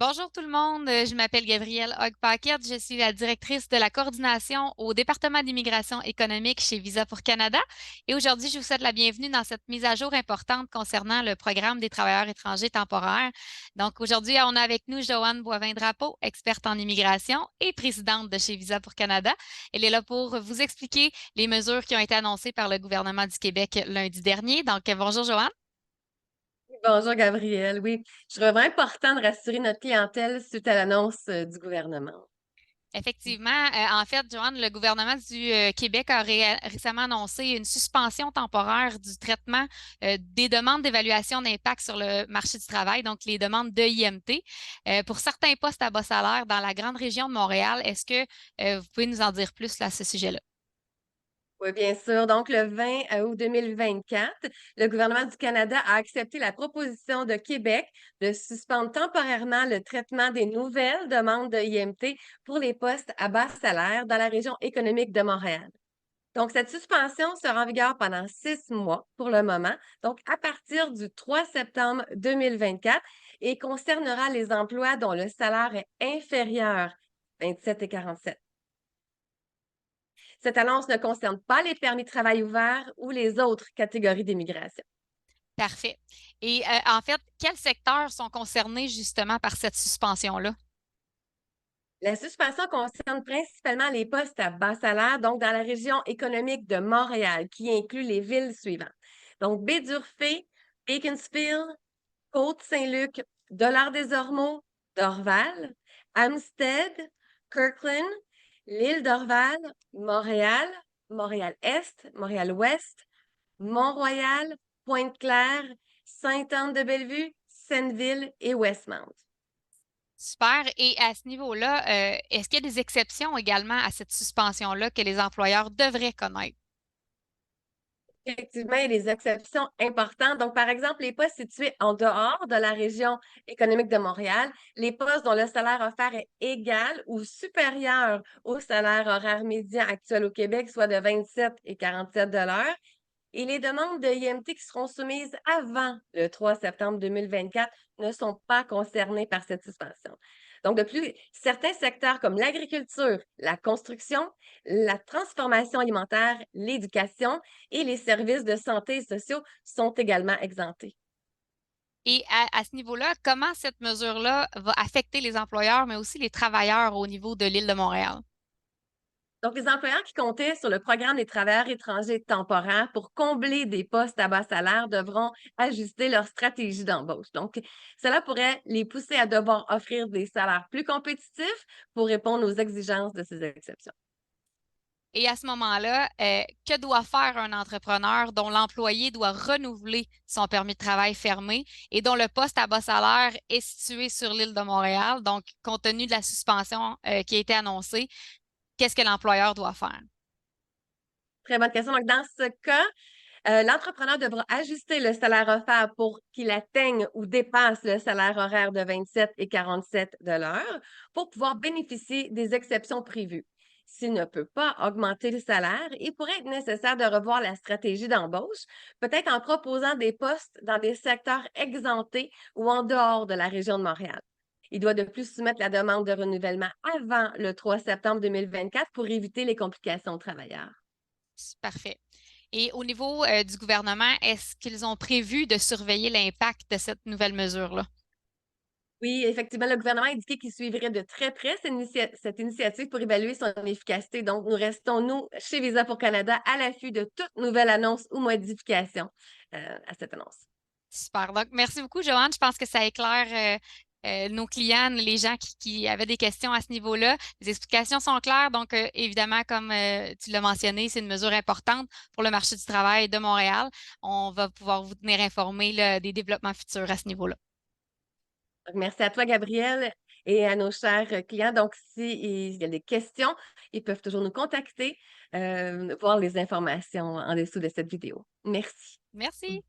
Bonjour tout le monde, je m'appelle Gabrielle Hogg-Paquette, je suis la directrice de la coordination au département d'immigration économique chez Visa pour Canada et aujourd'hui je vous souhaite la bienvenue dans cette mise à jour importante concernant le programme des travailleurs étrangers temporaires. Donc aujourd'hui on a avec nous Joanne Boivin-Drapeau, experte en immigration et présidente de chez Visa pour Canada. Elle est là pour vous expliquer les mesures qui ont été annoncées par le gouvernement du Québec lundi dernier. Donc bonjour Joanne. Bonjour Gabriel. Oui, je trouve vraiment important de rassurer notre clientèle suite à l'annonce du gouvernement. Effectivement, en fait, Joanne, le gouvernement du Québec a récemment annoncé une suspension temporaire du traitement des demandes d'évaluation d'impact sur le marché du travail, donc les demandes de IMT, pour certains postes à bas salaire dans la grande région de Montréal. Est-ce que vous pouvez nous en dire plus là, à ce sujet-là? Oui, bien sûr. Donc, le 20 août 2024, le gouvernement du Canada a accepté la proposition de Québec de suspendre temporairement le traitement des nouvelles demandes de IMT pour les postes à bas salaire dans la région économique de Montréal. Donc, cette suspension sera en vigueur pendant 6 mois pour le moment, donc à partir du 3 septembre 2024 et concernera les emplois dont le salaire est inférieur 27 et 47. Cette annonce ne concerne pas les permis de travail ouverts ou les autres catégories d'immigration. Parfait. Et en fait, quels secteurs sont concernés justement par cette suspension-là? La suspension concerne principalement les postes à bas salaire, donc dans la région économique de Montréal, qui inclut les villes suivantes. Donc, Baie-d'Urfé, Beaconsfield, Côte-Saint-Luc, Dollard-des-Ormeaux, Dorval, Amstead, Kirkland, l'île d'Orval, Montréal, Montréal-Est, Montréal-Ouest, Mont-Royal, Pointe-Claire, Sainte-Anne-de-Bellevue, Senneville et Westmount. Super. Et à ce niveau-là, est-ce qu'il y a des exceptions également à cette suspension-là que les employeurs devraient connaître? Effectivement, il y a des exceptions importantes. Donc, par exemple, les postes situés en dehors de la région économique de Montréal, les postes dont le salaire offert est égal ou supérieur au salaire horaire médian actuel au Québec, soit de 27 et 47 et les demandes de IMT qui seront soumises avant le 3 septembre 2024 ne sont pas concernées par cette suspension. Donc, de plus, certains secteurs comme l'agriculture, la construction, la transformation alimentaire, l'éducation et les services de santé et sociaux sont également exemptés. Et à ce niveau-là, comment cette mesure-là va affecter les employeurs, mais aussi les travailleurs au niveau de l'île de Montréal? Donc, les employeurs qui comptaient sur le programme des travailleurs étrangers temporaires pour combler des postes à bas salaire devront ajuster leur stratégie d'embauche. Donc, cela pourrait les pousser à devoir offrir des salaires plus compétitifs pour répondre aux exigences de ces exceptions. Et à ce moment-là, que doit faire un entrepreneur dont l'employé doit renouveler son permis de travail fermé et dont le poste à bas salaire est situé sur l'île de Montréal? Donc, compte tenu de la suspension qui a été annoncée, qu'est-ce que l'employeur doit faire? Très bonne question. Donc, dans ce cas, l'entrepreneur devra ajuster le salaire offert pour qu'il atteigne ou dépasse le salaire horaire de 27 et 47 de l'heure pour pouvoir bénéficier des exceptions prévues. S'il ne peut pas augmenter le salaire, il pourrait être nécessaire de revoir la stratégie d'embauche, peut-être en proposant des postes dans des secteurs exemptés ou en dehors de la région de Montréal. Il doit de plus soumettre la demande de renouvellement avant le 3 septembre 2024 pour éviter les complications aux travailleurs. Parfait. Et au niveau du gouvernement, est-ce qu'ils ont prévu de surveiller l'impact de cette nouvelle mesure-là? Oui, effectivement, le gouvernement a indiqué qu'il suivrait de très près cette initiative pour évaluer son efficacité. Donc, nous restons, nous, chez Visa pour Canada, à l'affût de toute nouvelle annonce ou modification à cette annonce. Super. Donc, merci beaucoup, Joanne. Je pense que ça éclaire nos clients, les gens qui avaient des questions à ce niveau-là. Les explications sont claires. Donc, évidemment, comme tu l'as mentionné, c'est une mesure importante pour le marché du travail de Montréal. On va pouvoir vous tenir informé là, des développements futurs à ce niveau-là. Donc, merci à toi, Gabriel, et à nos chers clients. Donc, s'il y a des questions, ils peuvent toujours nous contacter, voir les informations en dessous de cette vidéo. Merci. Merci.